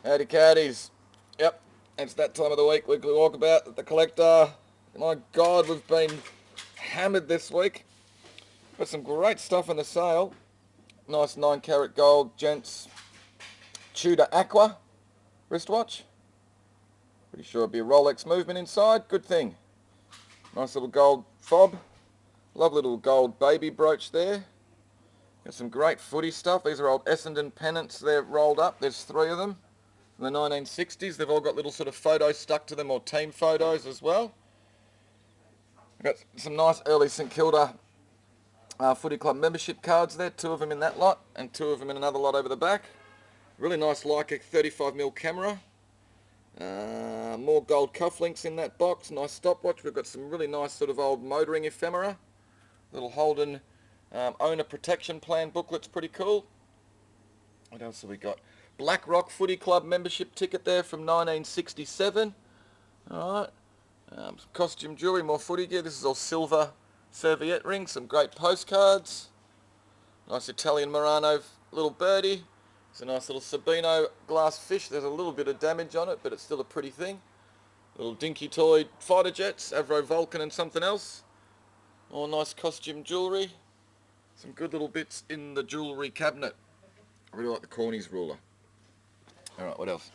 Howdy caddies. Yep, it's that time of the week, weekly walkabout at the collector. My God, we've been hammered this week. Got some great stuff in the sale. Nice 9 carat gold gents Tudor Aqua wristwatch. Pretty sure it'll be a Rolex movement inside. Good thing. Nice little gold fob. Lovely little gold baby brooch there. Got some great footy stuff. These are old Essendon pennants. They're rolled up. There's 3 of them. From the 1960s. They've all got little sort of photos stuck to them, or team photos as well. I've got some nice early St Kilda footy club membership cards there. 2 of them in that lot and 2 of them in another lot over the back. Really nice Leica 35mm camera. More gold cufflinks in that box. Nice stopwatch. We've got some really nice sort of old motoring ephemera. Little Holden owner protection plan booklet's pretty cool. What else have we got? Black Rock Footy Club membership ticket there from 1967. Alright. Some costume jewellery, more footy gear. This is all silver serviette rings. Some great postcards. Nice Italian Murano little birdie. It's a nice little Sabino glass fish. There's a little bit of damage on it, but it's still a pretty thing. Little dinky toy fighter jets, Avro Vulcan and something else. All nice costume jewellery. Some good little bits in the jewellery cabinet. I really like the Cornies ruler. Alright, what else?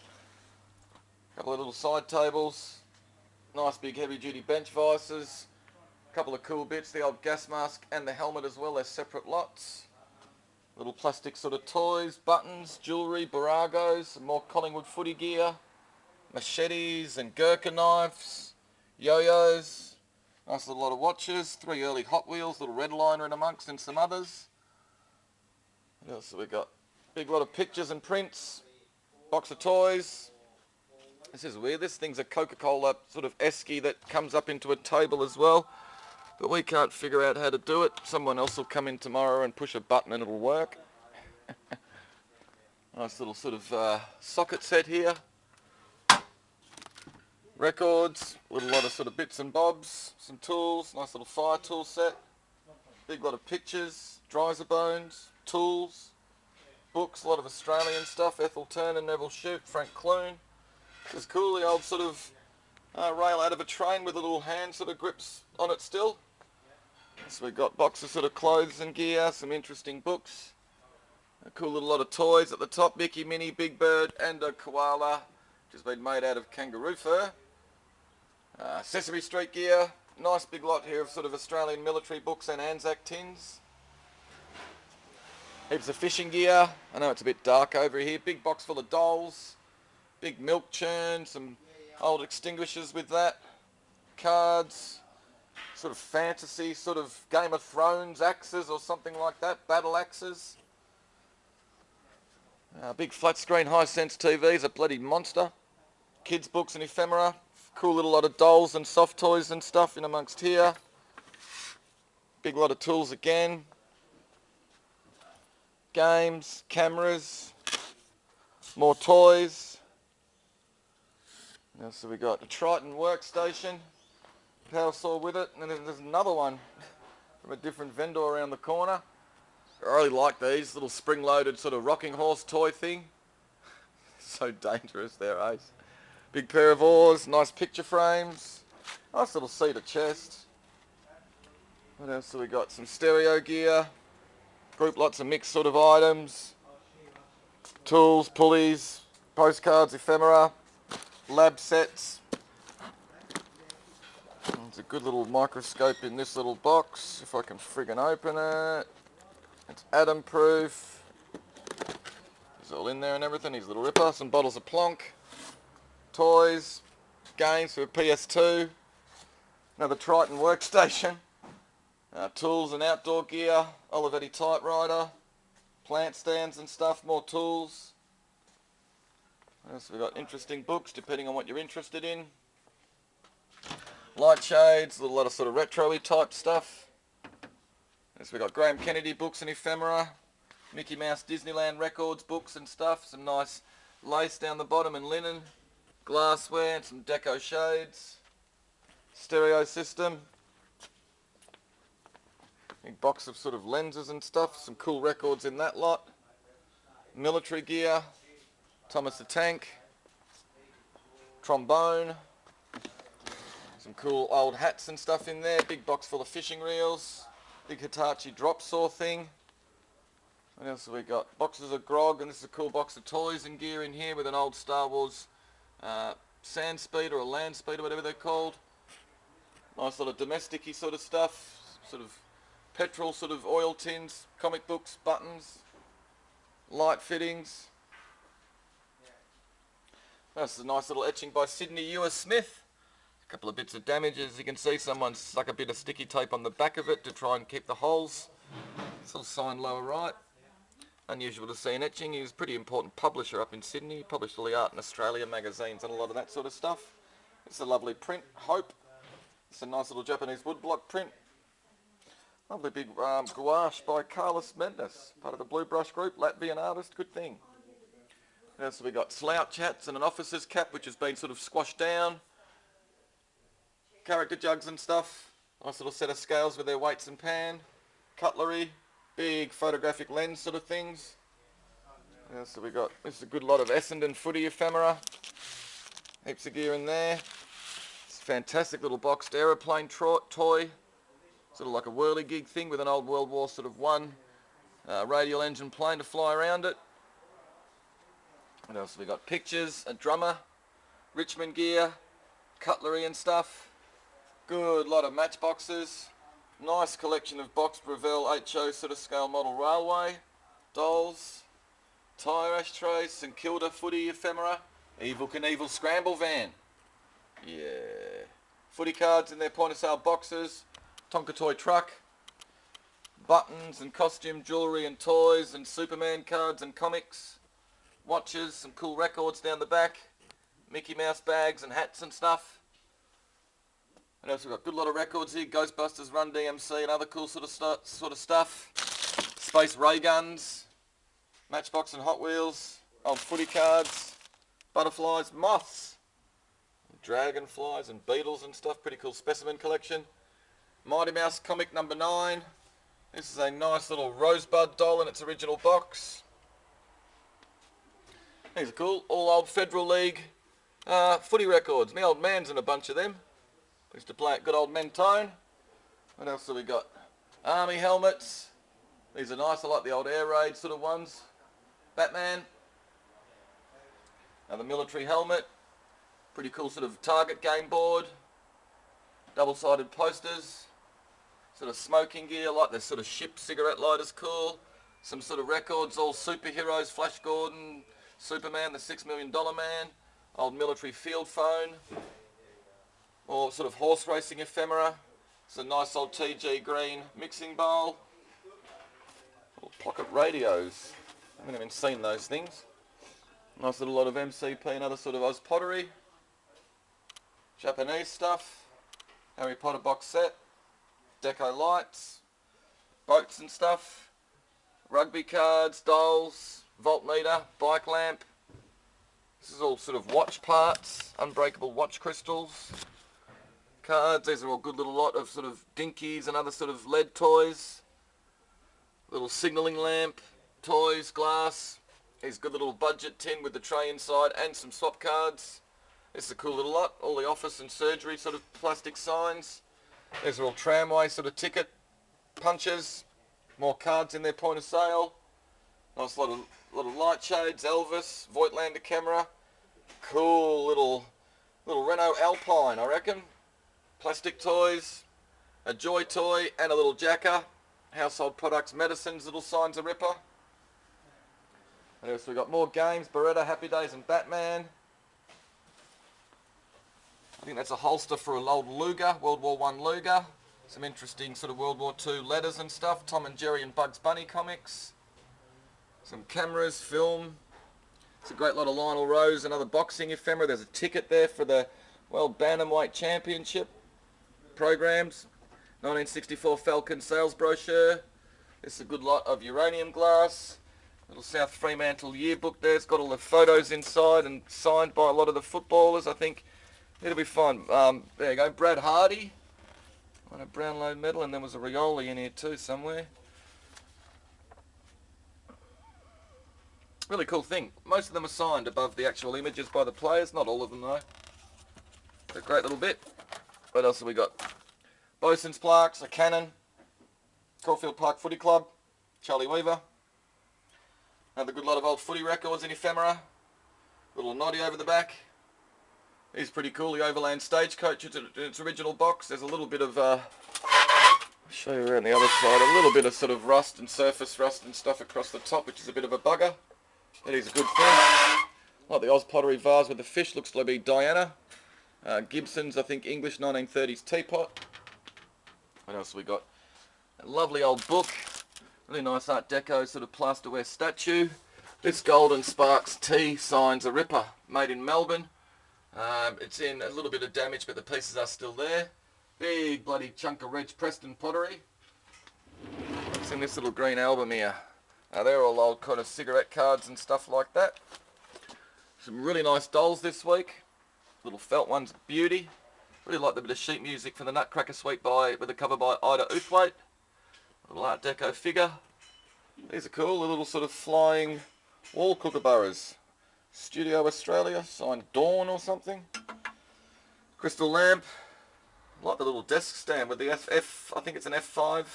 A couple of little side tables. Nice big heavy duty bench vices. A couple of cool bits. The old gas mask and the helmet as well. They're separate lots. Little plastic sort of toys, buttons, jewellery, barragos, some more Collingwood footy gear, machetes and Gurkha knives, yo-yos, nice little lot of watches, 3 early Hot Wheels, little red liner in amongst and some others. What else have we got? Big lot of pictures and prints, box of toys. This is weird, this thing's a Coca-Cola sort of esky that comes up into a table as well. But we can't figure out how to do it. Someone else will come in tomorrow and push a button and it'll work. Nice little sort of socket set here. Records, a little lot of sort of bits and bobs, some tools, nice little fire tool set. Big lot of pictures, Dreiser bones, tools, books, a lot of Australian stuff. Ethel Turner, Neville Shute, Frank Clune. This is cool, the old sort of rail out of a train with a little hand sort of grips on it still. So we've got boxes sort of clothes and gear, some interesting books. A cool little lot of toys at the top, Mickey, Minnie, Big Bird and a koala, which has been made out of kangaroo fur. Sesame Street gear, nice big lot here of sort of Australian military books and Anzac tins. Heaps of fishing gear, I know it's a bit dark over here, big box full of dolls, big milk churn, some old extinguishers with that, cards, sort of fantasy, sort of Game of Thrones axes or something like that, battle axes. Big flat screen Hisense TV's a bloody monster. Kids books and ephemera. Cool little lot of dolls and soft toys and stuff in amongst here. Big lot of tools again. Games, cameras, more toys. Now, so we got a Triton workstation, power saw with it, and then there's another one from a different vendor around the corner. I really like these, little spring-loaded sort of rocking horse toy thing. So dangerous, they're ace. Big pair of oars, nice picture frames, nice little cedar chest. What else have we got? Some stereo gear, group lots of mixed sort of items, tools, pulleys, postcards, ephemera, lab sets. There's a good little microscope in this little box, if I can friggin' open it. It's atom proof. It's all in there and everything. Here's a little ripper, some bottles of Plonk, toys, games for PS2, another Triton workstation, tools and outdoor gear, Olivetti typewriter, plant stands and stuff, more tools. What else have we got? Interesting books depending on what you're interested in. Light shades, a little lot of sort of retro-y type stuff. So we've got Graham Kennedy books and ephemera, Mickey Mouse Disneyland Records books and stuff, some nice lace down the bottom and linen, glassware and some deco shades, stereo system, big box of sort of lenses and stuff, some cool records in that lot, military gear, Thomas the Tank, trombone, some cool old hats and stuff in there, big box full of fishing reels, big Hitachi drop saw thing. What else have we got? Boxes of grog, and this is a cool box of toys and gear in here with an old Star Wars sand speeder or land speeder, whatever they're called. Nice sort of domestic-y sort of stuff, sort of petrol sort of oil tins, comic books, buttons, light fittings. That's a nice little etching by Sydney Ewer Smith. A couple of bits of damage, as you can see. Someone's stuck a bit of sticky tape on the back of it to try and keep the holes. It's all signed lower right. Unusual to see an etching. He was a pretty important publisher up in Sydney. He published all the Art in Australia magazines and a lot of that sort of stuff. It's a lovely print, Hope. It's a nice little Japanese woodblock print. Lovely big gouache by Carlos Mendes, part of the Blue Brush Group, Latvian artist, good thing. And so we got slouch hats and an officer's cap which has been sort of squashed down. Character jugs and stuff. Nice little set of scales with their weights and pan. Cutlery. Big photographic lens sort of things. Yeah, so we got, this is a good lot of Essendon footy ephemera. Heaps of gear in there. It's a fantastic little boxed aeroplane toy. Sort of like a whirligig thing with an old World War sort of one radial engine plane to fly around it. What else have we got? Pictures, a drummer, Richmond gear, cutlery and stuff. Good lot of matchboxes. Nice collection of boxed Revell HO sort of scale model railway, dolls, tyre ashtrays, St Kilda footy ephemera, Evel Knievel scramble van. Yeah. Footy cards in their point of sale boxes, Tonka toy truck, buttons and costume jewellery and toys and Superman cards and comics, watches, some cool records down the back, Mickey Mouse bags and hats and stuff. What else we've got? Good lot of records here, Ghostbusters, Run DMC and other cool sort of stuff. Space ray guns, Matchbox and Hot Wheels, old footy cards, butterflies, moths, dragonflies and beetles and stuff. Pretty cool specimen collection. Mighty Mouse comic number 9. This is a nice little Rosebud doll in its original box. These are cool. All old Federal League footy records. My old man's in a bunch of them. Used to play at good old Mentone. What else have we got? Army helmets. These are nice. I like the old air raid sort of ones. Batman. Another military helmet. Pretty cool sort of target game board. Double-sided posters. Sort of smoking gear. I like this sort of ship cigarette lighters, cool. Some sort of records, all superheroes. Flash Gordon, Superman, the $6 Million Man. Old military field phone. Or sort of horse racing ephemera. It's a nice old TG green mixing bowl. Little pocket radios. I haven't even seen those things. Nice little lot of MCP and other sort of Oz pottery. Japanese stuff. Harry Potter box set. Deco lights. Boats and stuff. Rugby cards, dolls, voltmeter, bike lamp. This is all sort of watch parts. Unbreakable watch crystals. Cards. These are all good little lot of sort of dinkies and other sort of lead toys. Little signalling lamp, toys, glass. Here's a good little budget tin with the tray inside and some swap cards. This is a cool little lot. All the office and surgery sort of plastic signs. These are all tramway sort of ticket punches. More cards in their point of sale. Nice lot of light shades. Elvis, Voigtlander camera. Cool little Renault Alpine, I reckon. Plastic toys, a Joy toy and a little Jacker. Household products, medicines, little signs of Ripper. What else we got? More games, Beretta, Happy Days and Batman. I think that's a holster for an old Luger, World War I Luger. Some interesting sort of World War II letters and stuff. Tom and Jerry and Bugs Bunny comics. Some cameras, film. It's a great lot of Lionel Rose and other boxing ephemera. There's a ticket there for the World Bantamweight Championship programs. 1964 Falcon sales brochure. This is a good lot of uranium glass. Little South Fremantle yearbook there. It's got all the photos inside and signed by a lot of the footballers. I think it'll be fun. There you go. Brad Hardy. Won a Brownlow medal, and there was a Rioli in here too somewhere. Really cool thing. Most of them are signed above the actual images by the players. Not all of them though. It's a great little bit. What else have we got? Bosun's plaques, a cannon, Caulfield Park Footy Club, Charlie Weaver. Another good lot of old footy records in ephemera. Little noddy over the back. He's pretty cool, the Overland Stagecoach in its original box. There's a little bit of, I'll show you around the other side, a little bit of sort of rust and surface rust and stuff across the top, which is a bit of a bugger. That is a good thing. Like the Oz Pottery vase with the fish, looks to be Diana. Gibson's, I think, English 1930s teapot. What else have we got? A lovely old book. Really nice Art Deco sort of plasterware statue. This Golden Sparks tea signs a ripper, made in Melbourne. It's in a little bit of damage, but the pieces are still there. Big bloody chunk of Reg Preston pottery. What's in this little green album here? They're all old kind of cigarette cards and stuff like that. Some really nice dolls this week. Little felt one's beauty. Really like the bit of sheet music for the Nutcracker Suite with a cover by Ida Uthwaite. Little Art Deco figure. These are cool, the little sort of flying wall kookaburras. Studio Australia, signed Dawn or something. Crystal lamp. I like the little desk stand with the I think it's an F5.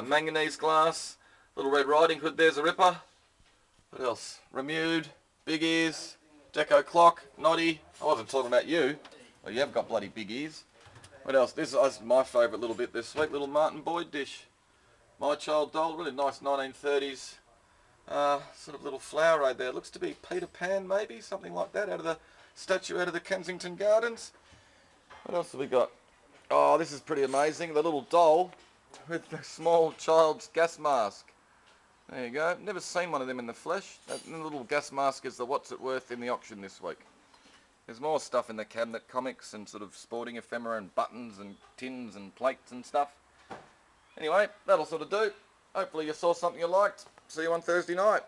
Manganese glass. Little Red Riding Hood, there's a ripper. What else? Remude, big ears, deco clock, noddy. I wasn't talking about you. Well, you have got bloody big ears. What else? This is my favourite little bit this week, little Martin Boyd dish. My Child doll, really nice 1930s sort of little flower right there. Looks to be Peter Pan maybe, something like that, out of the statue out of the Kensington Gardens. What else have we got? Oh, this is pretty amazing. The little doll with the small child's gas mask. There you go. Never seen one of them in the flesh. That little gas mask is the what's it worth in the auction this week. There's more stuff in the cabinet, comics and sort of sporting ephemera and buttons and tins and plates and stuff. Anyway, that'll sort of do. Hopefully you saw something you liked. See you on Thursday night.